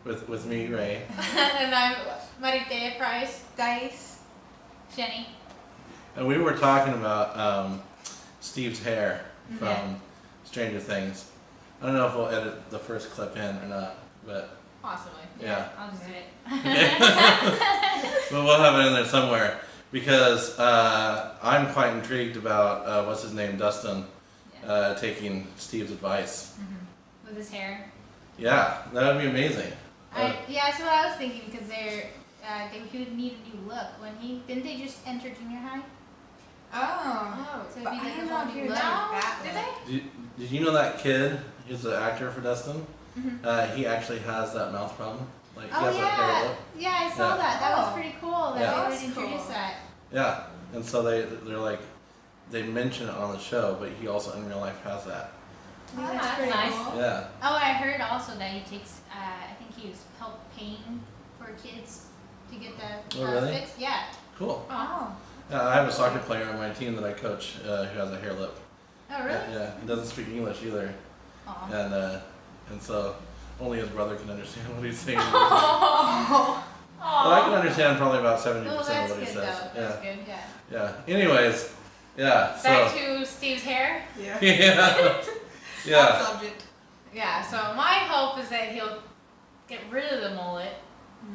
with me, Ray. And I'm Maritea Price. Dice. Jenny. And we were talking about Steve's hair from Stranger Things. I don't know if we'll edit the first clip in or not, but Possibly. yeah. I'll just do it. But we'll have it in there somewhere because I'm quite intrigued about what's his name, Dustin, taking Steve's advice. Mm-hmm. With his hair. Yeah, that would be amazing. Yeah, that's what I was thinking because they would need a new look. Didn't they just enter junior high? Oh. So it'd But be I like don't a know whole if new you're look. that Did they? Did you know that kid? He's the actor for Dustin. Mm-hmm. He actually has that mouth problem. Like he Oh has a hair lip. yeah, I saw that. That was Oh. pretty cool. That Yeah. they would That's introduce cool. that. Yeah, and so they're like they mention it on the show, but he also in real life has that. That's pretty nice. cool. Yeah. Oh, I heard also that he takes. I think he was help paying for kids to get the Oh, really? fixed. Yeah. Cool. Oh. I have a soccer player on my team that I coach who has a hair lip. Oh, really? Yeah, he doesn't speak English either, Aw. and so only his brother can understand what he's saying. Oh. Well, I can understand probably about 70% Well, of that's what he good says. though. That's good. Yeah. Yeah. Anyways, yeah. Back So to Steve's hair. Yeah. yeah. Yeah. Subject. Yeah. So my hope is that he'll get rid of the mullet.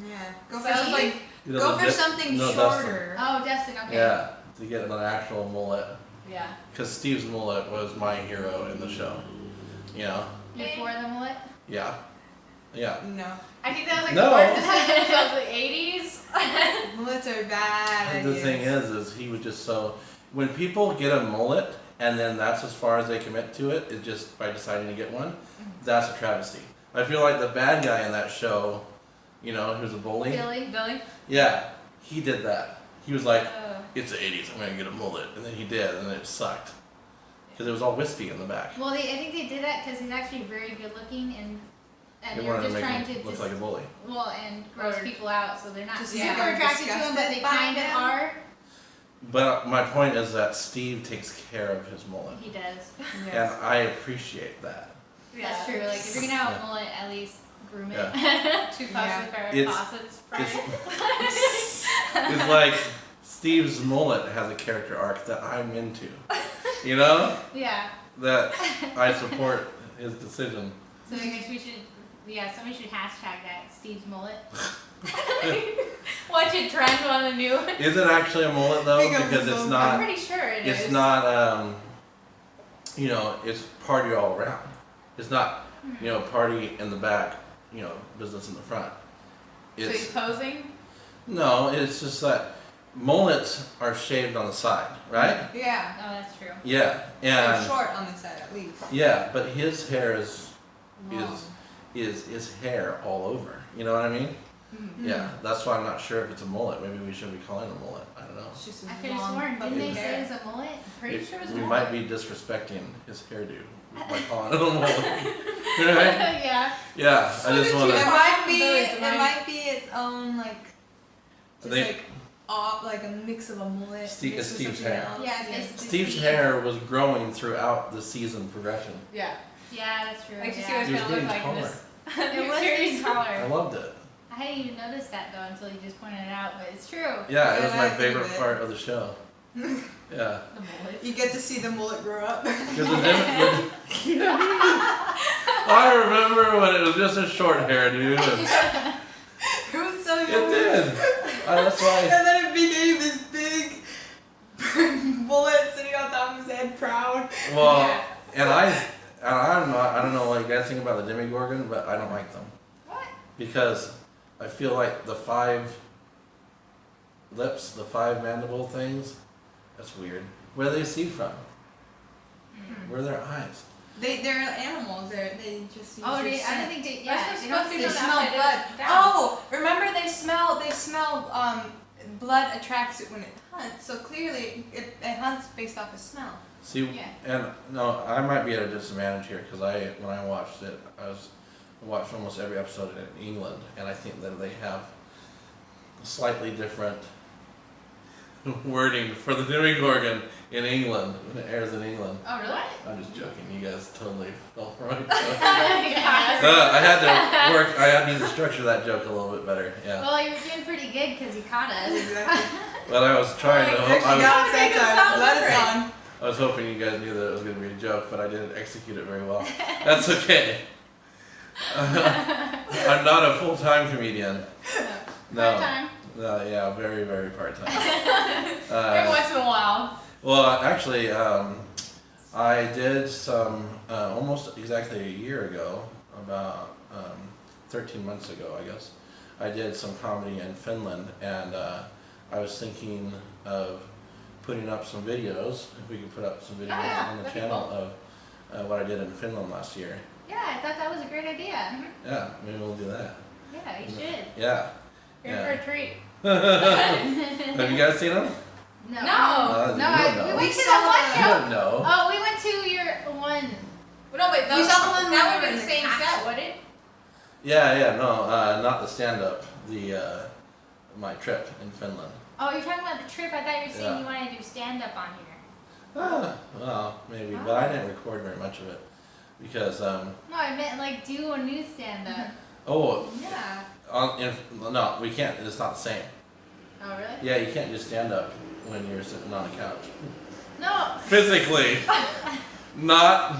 Yeah. Go So for something. You know, Go for the- something no, shorter. Oh, Dustin. Okay. Yeah, to get an actual mullet. Yeah. Because Steve's mullet was my hero in the show. You know? Before the mullet. Yeah. Yeah. No. I think that was like No. the worst decision of the 80s. Mullets are bad. The thing is he was just so. When people get a mullet and then that's as far as they commit to it, is just by deciding to get one, that's a travesty. I feel like the bad guy in that show, you know, who's a bully. Billy. Yeah, he did that. He was like, Oh. it's the 80s, I'm gonna get a mullet. And then he did, and it sucked. Because it was all wispy in the back. Well, I think they did that because he's actually very good looking and They they were wanted to just make trying him to look like a bully. and gross Or people out, so they're not just super super attracted to him, but they disgusted by kind of him. are. But my point is that Steve takes care of his mullet. He does. And I appreciate that. That's true. Like if you're gonna have a mullet, at least groom it. Two Yeah. faucets, pair of It's- faucets prior. It's like Steve's mullet has a character arc that I'm into. You know? Yeah. That I support his decision. So I guess we should. Yeah, somebody should hashtag that Steve's mullet. Watch it trend on the new. Is it actually a mullet though? Pick up Because his it's own- not. I'm pretty sure it is. It's not. You know, it's party all around. It's not. You know, party in the back. You know, business in the front. So he's posing. No, it's just that mullets are shaved on the side, right? Yeah. Oh, that's true. Yeah, Or and short on the side at least. yeah, but his hair is Long. is hair all over. You know what I mean? Mm. Yeah, that's why I'm not sure if it's a mullet. Maybe we should be calling it a mullet. I don't know. It's just I could have long, sworn. Didn't puffy they say hair. it was a mullet? Pretty sure it was a We mullet. might be disrespecting his hairdo by calling it a mullet. Right? Yeah. Yeah, I just want It to. might be. Those, It right? might be its own like. Just They- like like a mix of a mullet. Steve- mixed with Steve's something hair. else. Yeah, it's basically Steve's hair was growing throughout the season progression. Yeah. Yeah, that's true. Like to see yeah. what He it's was gonna getting look like in taller. this. It was getting I taller. loved it. I hadn't even noticed that though until you just pointed it out, but it's true. Yeah, it was Yeah, my I favorite believe it. part of the show. Yeah. The mullet. You get to see the mullet grow up. Because I remember when it was just a short hair, dude. And It was so it young. did. That's why. And then it became this big mullet sitting on top of his head, proud. Well, Yeah. and I'm not. I don't know what you guys think about the Demogorgon, but I don't like them What? because I feel like the 5 lips, the 5 mandible things. That's weird. Where do they see from? Where are their eyes? They're animals. They just use Oh, their I scent. don't think they. That's Yeah, what's they supposed don't to They be see done smell upside blood. down. Oh, remember they smell blood attracts it when it hunts. So clearly it hunts based off of smell. See, Yeah. and no, I might be at a disadvantage here because when I watched it, I watched almost every episode in England, and I think that they have slightly different wording for the New Week organ in England when it airs in England. Oh, really? I'm just joking. You guys totally fell for my joke. Yeah. I had to work. I need to structure that joke a little bit better. Yeah. Well, you were doing pretty good because you caught us. Exactly. But I was trying to. There she got it that time. Let us on. I was hoping you guys knew that it was going to be a joke, but I didn't execute it very well. That's okay. I'm not a full-time comedian. No. Part-time. No, yeah, very, very part-time. Every once in a while. Well, actually, I did some, almost exactly a year ago, about 13 months ago, I guess, I did some comedy in Finland, and I was thinking of putting up some videos, if we could put up some videos on the channel of what I did in Finland last year. Yeah, I thought that was a great idea. Yeah, maybe we'll do that. Yeah, you should. Yeah. You're in for a treat. Have you guys seen them? No. No. You don't know. We went to the saw one You show. don't know. Oh, we went to your one. No, wait, We saw the one that when we would were be in the same set, would it? Yeah, no, not the stand-up. The my trip in Finland. Oh, you're talking about the trip. I thought you were saying Yeah. you wanted to do stand-up on here. Well, maybe, but I didn't record very much of it because No, I meant like do a new stand-up. Yeah. no, we can't. It's not the same. Oh, really? Yeah, you can't just stand up when you're sitting on a couch. No. Physically, not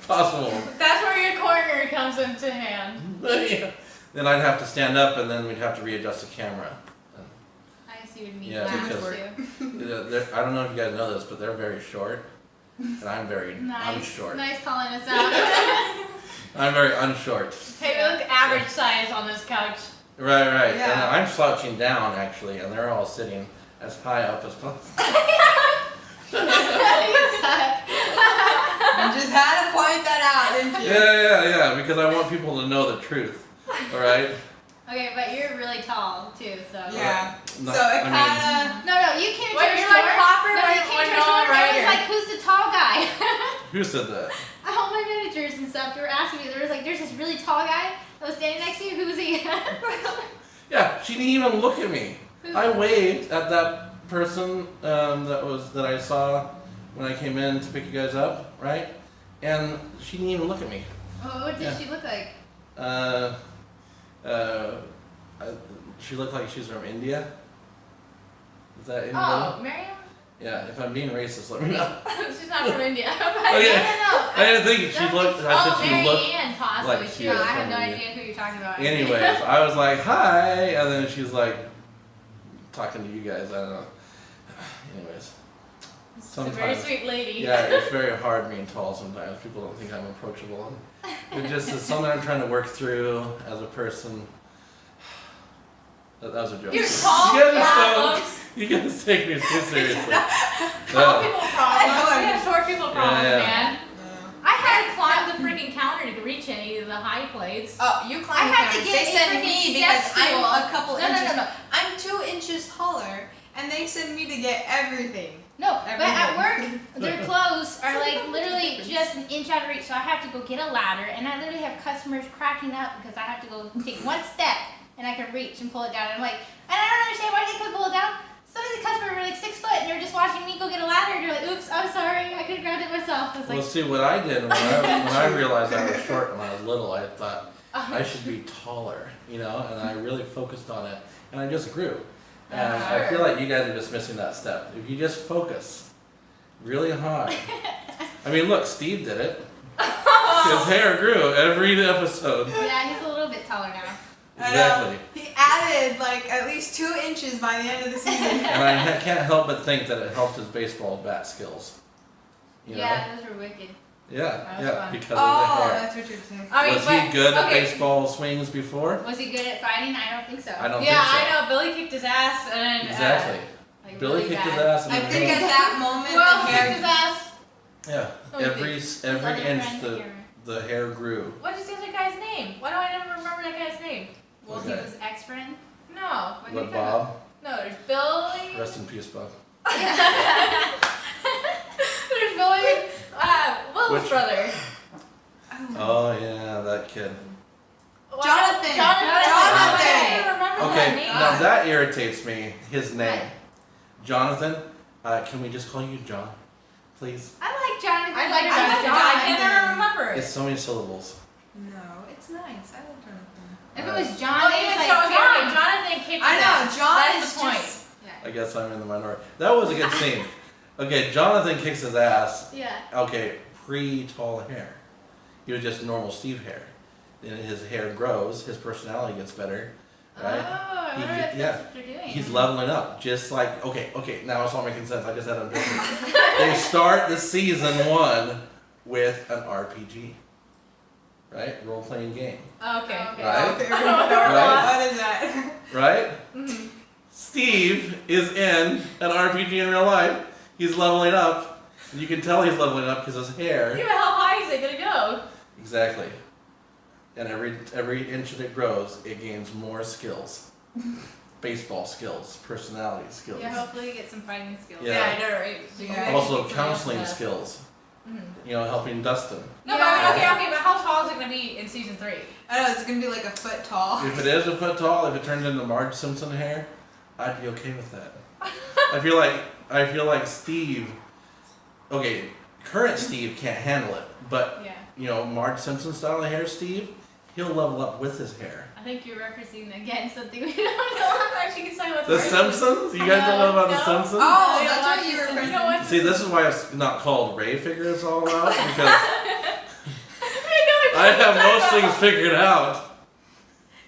possible. That's where your corner comes into hand. Yeah. Then I'd have to stand up, and then we'd have to readjust the camera. I see what you mean. Yeah, because I don't know if you guys know this, but they're very short, and I'm very unshort. Nice calling us out. I'm very unshort. Hey, we look average size on this couch. Right. Yeah. And I'm slouching down actually, and they're all sitting as high up as possible. You suck. You just had to point that out, didn't you? Yeah, because I want people to know the truth. All right. Okay, but you're really tall too, so. Yeah. No, So it I mean- kind No, you came to Wait, our you're store. like Hopper No, you when- came when to our Noah store. And it Ryder. was like, who's the tall guy? Who said that? All my managers and stuff, they were asking me. There was like, there's this really tall guy that was standing next to you. Who was he? Yeah, she didn't even look at me. I waved at that person that I saw when I came in to pick you guys up, right? And she didn't even look at me. Oh, what did Yeah. she look like? She looked like she's from India. Is that India? Oh, Miriam? Yeah, if I'm being racist, let me know. She's not from India. Okay. No. I didn't think she looked. I said she Mary looked. Ann, possibly. like she No, was I have from no India. idea who you're talking about. Anyways, I was like, hi, and then she's like, talking to you guys. I don't know. Anyways, She's a very sometimes. sweet lady. Yeah, it's very hard being tall sometimes. People don't think I'm approachable. It just is something I'm trying to work through as a person. That was a joke. You're tall. You guys, Problems. you guys take me too seriously. Tall people problems. I We have short people problems, Yeah. man. of. I had to climb the freaking counter to reach any of the high plates. Oh, you climbed I had the to counters. get They a said freaking me step because I'm stool. a couple inches. No. I'm 2 inches taller, and they sent me to get everything. No, but at Everything. work, their clothes are like literally just an inch out of reach, so I have to go get a ladder, and I literally have customers cracking up because I have to go take one step, and I can reach and pull it down. And I'm like, and I don't understand why they couldn't pull it down. Some of the customers were like 6 foot, and they're just watching me go get a ladder, and they're like, oops, I'm sorry, I could have grabbed it myself. I was Well, like, see, what I did when I realized I was short when I was little, I thought I should be taller, and I really focused on it, and I just grew. And I feel like you guys are just missing that step. If you just focus really hard. I mean, look, Steve did it. His hair grew every episode. yeah, he's a little bit taller now. Exactly. He added like at least 2 inches by the end of the season. And I can't help but think that it helped his baseball bat skills. You know? Yeah, those were wicked. Yeah, That was fun. because of Oh, the hair. that's what you're saying. I mean, Was he good at okay. baseball swings before? Was he good at fighting? I don't think so. I don't yeah, think so. I know. Billy kicked his ass, and Exactly. like Billy really kicked his bad. ass and I then think he- at that moment Who else the kicked his hair. ass? Yeah, Oh, every his every other inch friend here. the hair grew. What is the other guy's name? Why do I never remember that guy's name? Well, Okay. he was ex-friend. No. What are you What, talking about? Bob? No, there's Billy. Rest in peace, Bob. There's Billy. Will's Which- brother. Oh yeah, that kid. Wow. Jonathan. Jonathan. Jonathan. I don't remember that Okay, name. now that irritates me. His name. Jonathan, can we just call you John, please? I like Jonathan. I like better than John. I can never remember It's it. so many syllables. No, it's nice. I like Jonathan. If it was John, Oh, it's even like so, okay, John. okay, Jonathan kicked I his know, ass. John That's is the point. just. I guess I'm in the minority. That was a good scene. Okay, Jonathan kicks his ass. Yeah. Okay, pre-tall hair. He was just normal Steve hair. Then his hair grows, his personality gets better, right? Oh, I He- wonder if yeah. that's what they're doing. He's leveling up, just like, okay, now it's all making sense. I just had a different. They start the season 1 with an RPG, right? Role-playing game, Okay. Okay. right? Okay, Right? what is that? Right? Mm-hmm. Steve is in an RPG in real life. He's leveling up. You can tell he's leveling up because his hair. Yeah, but how high is it gonna go? Exactly. And every inch that it grows, it gains more skills. Baseball skills, personality skills. Yeah, hopefully you get some fighting skills. Yeah. I know, right? Yeah. Also counseling skills. Mhm. You know, helping Dustin. No, Yeah. but okay, but how tall is it gonna be in season 3? I know, it's gonna be like a foot tall. If it is a foot tall, if it turns into Marge Simpson hair, I'd be okay with that. I feel like Steve. Okay, current Steve can't handle it, but Yeah. you know, Marge Simpson style of hair, Steve, he'll level up with his hair. I think you're referencing again something we don't know. Actually, can tell you what's The right. Simpsons? You guys don't know about the No. Simpsons? Oh, I that's watched what you were this- referencing. know what? See, this is why it's not called Ray Figure It's All Out, because I have most things figured out.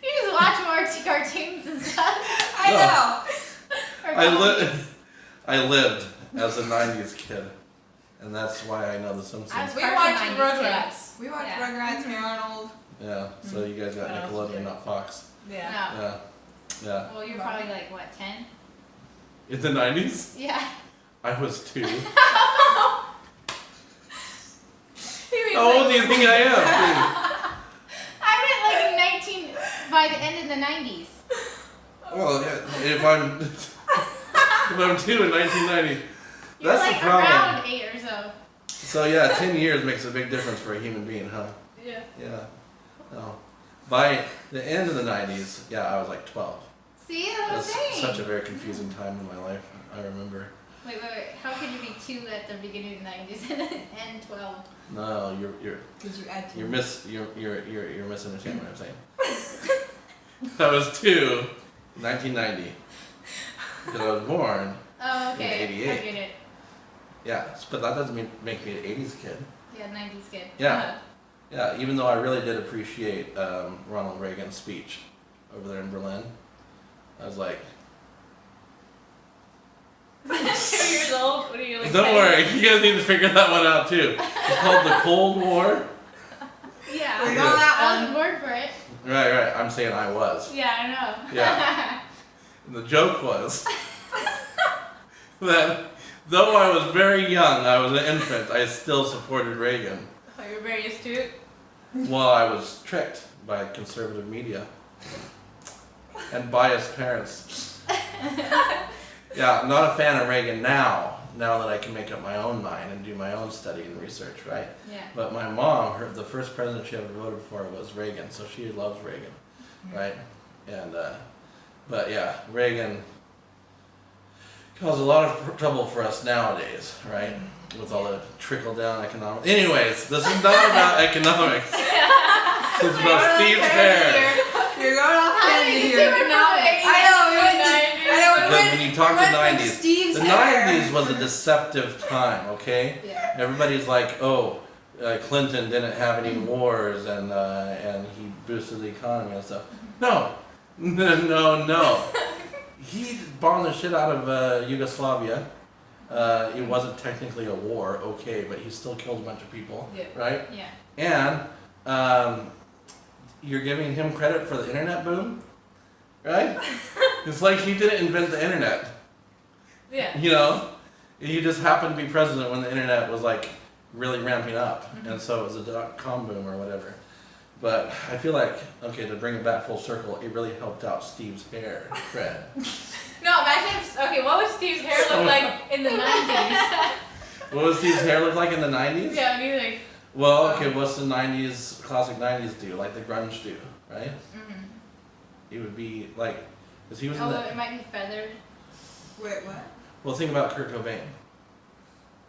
You just watch more cartoons and stuff. I know. Or comedies. I lived as a 90s kid, and that's why I know the I Simpsons. was We part watched of the the 90s Rugrats. We watched Yeah. Rugrats, Hey Arnold. Yeah, so you guys got What else? Nickelodeon, not Fox. Yeah. No. Yeah, yeah. Well, you're probably like, what, 10? In the 90s, Yeah. I was 2. He was How old do you like- think I am? I meant like 19, by the end of the 90s. Well, yeah, if I'm 2 in 1990, You're that's like the problem. around 8 or so. So yeah, 10 years makes a big difference for a human being, huh? Yeah. Yeah. No. By the end of the 90s, yeah, I was like 12. See, that's what I'm That's saying. such a very confusing time in my life. I remember. Wait. How could you be 2 at the beginning of the 90s and 12? No, you're Did you add you're misunderstanding what I'm saying. I was 2, 1990, because I was born. Oh, okay. In 88. I get it. Yeah, but that doesn't make me an 80s kid. Yeah, 90s kid. Yeah, yeah. Even though I really did appreciate Ronald Reagan's speech over there in Berlin, I was like, 2 years old? What are you like? don't 10? worry, you guys need to figure that one out too. It's called the Cold War. Yeah. We Yeah. got that I was one. born for it. Right. I'm saying I was. Yeah, I know. Yeah. And the joke was that though I was very young, I was an infant, I still supported Reagan. Oh, you're very astute. Well, I was tricked by conservative media and biased parents. Yeah, I'm not a fan of Reagan now that I can make up my own mind and do my own study and research, right? Yeah. But my mom, the first president she ever voted for was Reagan, so she loves Reagan, right? And, but yeah, Reagan caused a lot of trouble for us nowadays, right? With all the trickle-down economics. Anyways, this is not about economics. This is about Steve's hair. You're going off How tangent did you here. do it now? I know, we went to, I know, we Because went, when you talk we the went from 90s, Steve's the hair. 90s was a deceptive time, okay? Yeah. Everybody's like, oh, Clinton didn't have any wars and he boosted the economy and stuff. No. He bombed the shit out of Yugoslavia. It wasn't technically a war, okay, but he still killed a bunch of people, Yeah. right? Yeah. And you're giving him credit for the internet boom, right? It's like he didn't invent the internet, Yeah. you know? He just happened to be president when the internet was like really ramping up, and so it was a dot-com boom or whatever. But I feel like, okay, to bring it back full circle, it really helped out Steve's hair, Fred. No, imagine. Okay, what would Steve's hair look like in the 90s? What was Steve's hair look like in the 90s? Yeah, when you like. Well, okay, what's the 90s, classic 90s do? Like the grunge do, right? Mm-hmm. It would be like, because he was in Although the, it might be feathered. Wait, what? Well, think about Kurt Cobain,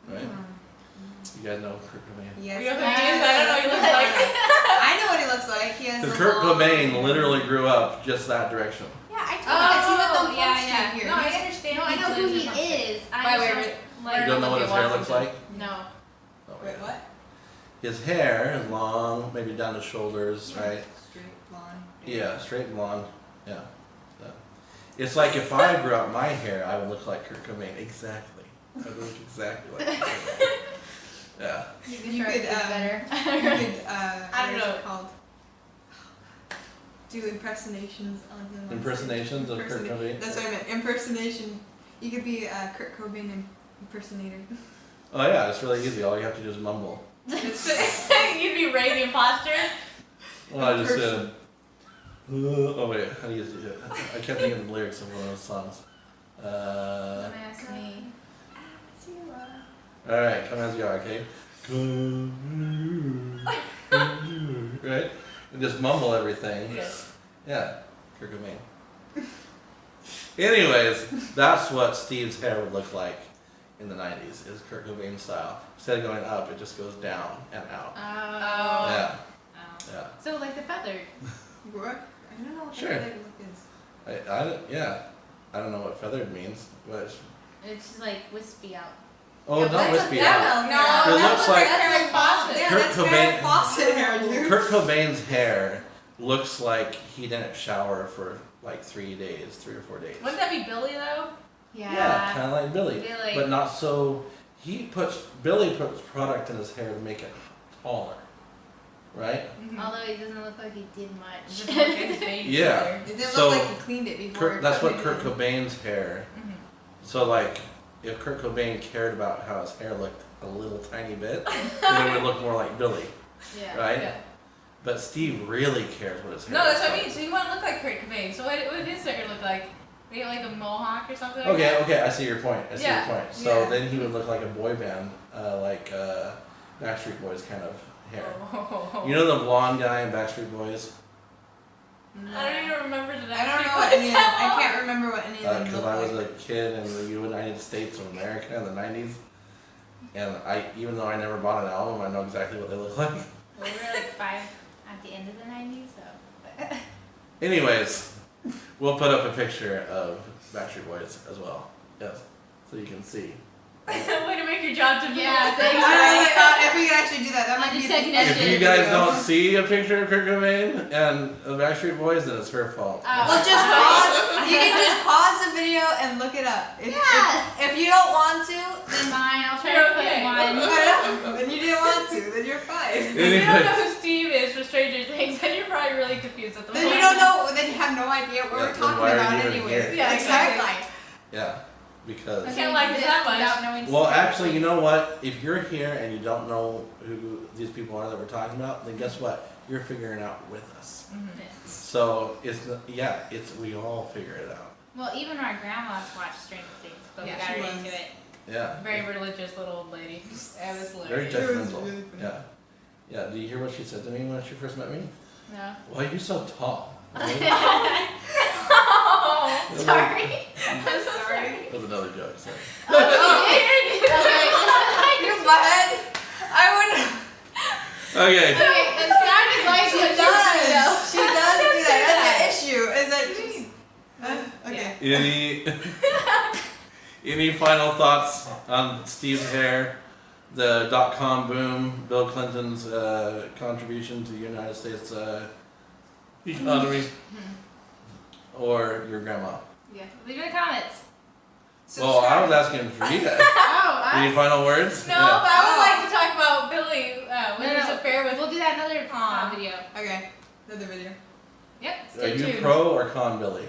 right? You guys know Kurt Cobain. Yes. Are you confused? I don't know what he looks like. I know what he looks like. He has The a Kurt long Cobain hair. literally grew up just that direction. Yeah, I told you guys. He lived on Plum yeah, Street yeah. here. No, I He's- understand. No, I know who he is. Wait, I wait, just wait. like You don't know what his hair looks like? no. Oh, Wait, yeah. what? His hair is long, maybe down to shoulders, right? Straight blonde. Yeah, straight and blonde. Yeah. Yeah. It's like if I grew out my hair, I would look like Kurt Cobain. Exactly. I would look exactly like Kurt Cobain. Yeah. You You could, better. You could, I don't what is know. it called? Do impersonations on him. on Impersonations stage. of Kurt Cobain? That's what I meant. Impersonation. You could be a Kurt Cobain impersonator. Oh yeah, it's really easy. All you have to do is mumble. You'd be Ray the imposter. Well, I just said. Oh wait, how do you do it? I can't think of the lyrics of one of those songs. Don't ask me. All right, come as you are, okay? Right? And just mumble everything. Yes. Yeah, Kurt Cobain. Anyways, that's what Steve's hair would look like in the 90s, is Kurt Cobain style. Instead of going up, it just goes down and out. Oh. Yeah, Oh. yeah. So like the feathered. What? I don't know what Sure. that look is. I don't know what feathered means, but It's just like wispy out. oh, not That's wispy a out. demo No, hair. It that looks looks like like- Farrah Fawcett. Yeah, Kurt that's Cobain- Farrah Fawcett hair, dude. Kurt Cobain's hair looks like he didn't shower for like 3 days, 3 or 4 days. Wouldn't that be Billy though? Yeah, kind of like Billy, Billy. but not so. Billy puts product in his hair to make it taller, right? Although it doesn't look like he did much. Just look at his baby Yeah. hair. It didn't So, look like he cleaned it before. That's what putting Kurt it in. Cobain's hair. Mhm. So like, if Kurt Cobain cared about how his hair looked a little tiny bit, then it would look more like Billy, Yeah. right? Yeah. But Steve really cares what his hair. No, that's looks what I like. mean. So you want to look like Kurt Cobain. So what would his hair look like? Maybe like a mohawk or something. Like Okay, that? okay, I see your point. I see Yeah, your point. So yeah. then he would look like a boy band, like Backstreet Boys kind of hair. Oh. You know the blonde guy in Backstreet Boys? I don't even remember the I don't know what any of them. I can't remember what any of them Because look I was like. a kid in the United States of America in the 90s. And even though I never bought an album, I know exactly what they look like. Well, we were like 5 at the end of the 90s, so. Anyways, we'll put up a picture of Backstreet Boys as well. Yes. So you can see. Way to make your job difficult. Yeah, I thanks. really thought if we could actually do that, that might I'm be a the technician. If you guys don't see a picture of Kurt Cobain and the Backstreet Boys, then it's her fault. Well, just pause. You can just pause the video and look it up. Yes. If you don't want to, then Fine, I'll try You're to put okay. one. then you didn't want to. Then you're fine. If you don't know Anyways, who Steve is for Stranger Things, then you're probably really confused at the Then moment. you don't know. Then you have no idea what Yeah, we're then talking why are about you even anyway. here? Yeah, exactly. yeah, because. I can't like it that much. Without knowing Well, Steve. actually, you know what? If you're here and you don't know who these people are that we're talking about, then guess what? You're figuring it out with us. Mhm. So we all figure it out. Well, even our grandmas watched Stranger Things, but Yeah, we got she her was. into it. Yeah. Very religious little old lady. That was Very hilarious. It was judgmental. really funny. Yeah. Yeah. Do you hear what she said to me when she first met me? No. Why are you so tall? Oh, Sorry. I'm so sorry. That was another joke. Sorry. You butthead. I wouldn't. Okay. Okay, it sounded like She what does. you said, She does do that. That's the issue. Is that she's. Okay. Any final thoughts on Steve's hair, the .com boom, Bill Clinton's contribution to the United States economy, or your grandma? Yeah. Leave in the comments. Well, I was asking for you guys. Oh, Any final words? No, Yeah. but I would like to talk about Billy when No, his no. affair with. We'll do that another Aw. video. Okay. Another video. Yep. Are Stay you tuned. pro or con Billy?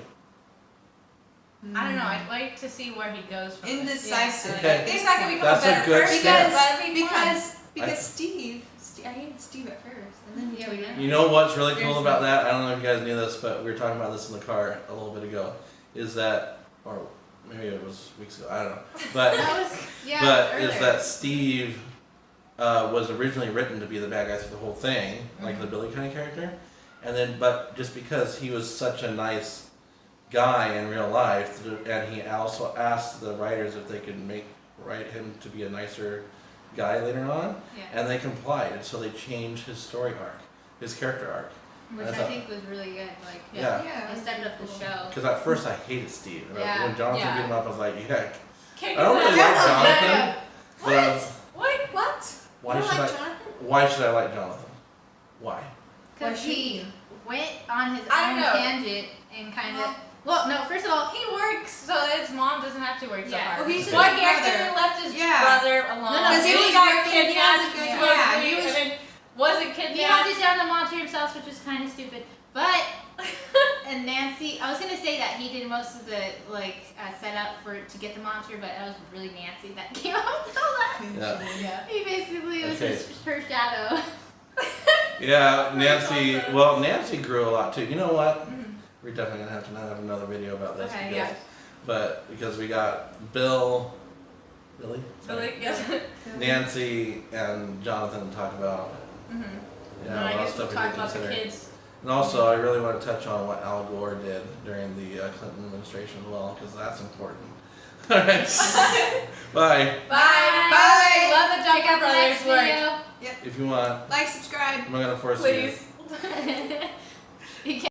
I don't know. I'd like to see where he goes from this. Indecisive. Okay. at this He's not gonna point. become That's a a better good person, stance. but it'd be fun. Because Steve, I hated Steve at first, and then he Yeah, we took it. know. You know what's really cool Seriously. about that? I don't know if you guys knew this, but we were talking about this in the car a little bit ago. Is that, or maybe it was weeks ago, I don't know. But That was, yeah, but earlier. is that Steve was originally written to be the bad guy through the whole thing, like the Billy kind of character, and then but just because he was such a nice guy in real life, and he also asked the writers if they could write him to be a nicer guy later on, Yeah. and they complied, and so they changed his story arc, his character arc. Which I think was really good. Like, Yeah. they stepped up the show. Because at first I hated Steve. And Yeah. when Jonathan Yeah. beat him up, I was like, yeah. Kick I don't his really ass. like Jonathan. Yeah. But I was, What? why You don't should like I? Jonathan? Why should I like Jonathan? Why? Because Why should he you? went on his I own know. tangent and kind of. Well, no. First of all, He works so that his mom doesn't have to work so Yeah. hard. Well, he's his Why big he accidentally brother. left his Yeah. brother alone. No, no, because he And was got working, he has a kidnapped. good- supposedly, yeah, he was- and then wasn't he kidnapped. hunted down the monster himself, which was kind of stupid. But and Nancy, I was gonna say that he did most of the setup to get the monster, but that was really Nancy that came up with all that. Yeah. He basically was Okay. her shadow. Yeah, Nancy. Well, Nancy grew a lot too. You know what? We're definitely gonna have to have another video about this. Okay, because, yeah. because we got Billy, So like, yes. Nancy, and Jonathan to talk about. And Yeah, I a lot of guess we'll stuff we talk could about the consider. kids. And also, I really want to touch on what Al Gore did during the Clinton administration as well, because that's important. All right. Bye. Bye. Bye. Love the Check Duncan out the Brothers next work. video. If you want, Like, subscribe. I'm not gonna force Please. you.